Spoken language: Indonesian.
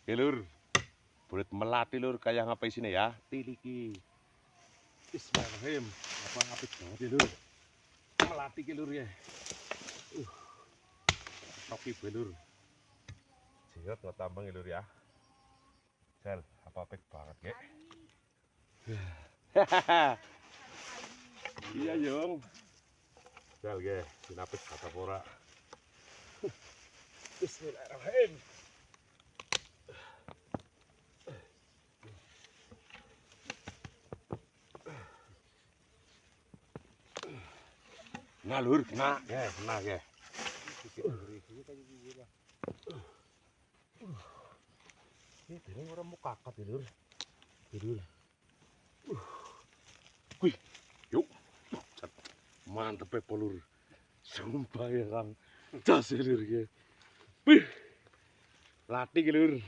Oke lur, bulat melati lur, kayak ngapain sini ya? Tiliki. Bismillahirrahmanirrahim. Apa apik banget ya lur. Melati ki lur ya. Toki lur. Jiot nggak tambang ya lur ya. Sel, apa apik banget ya. Iya Jong. Sel ge, sinapik kata pora. Bismillahirrahmanirrahim. Nah lur, kena ya. Ini orang mau kakak ya lur. Wih, yuk. Mantep ya lur. Sumpah ya Kang. Jas ya lur ya. Wih. Latih ya lur.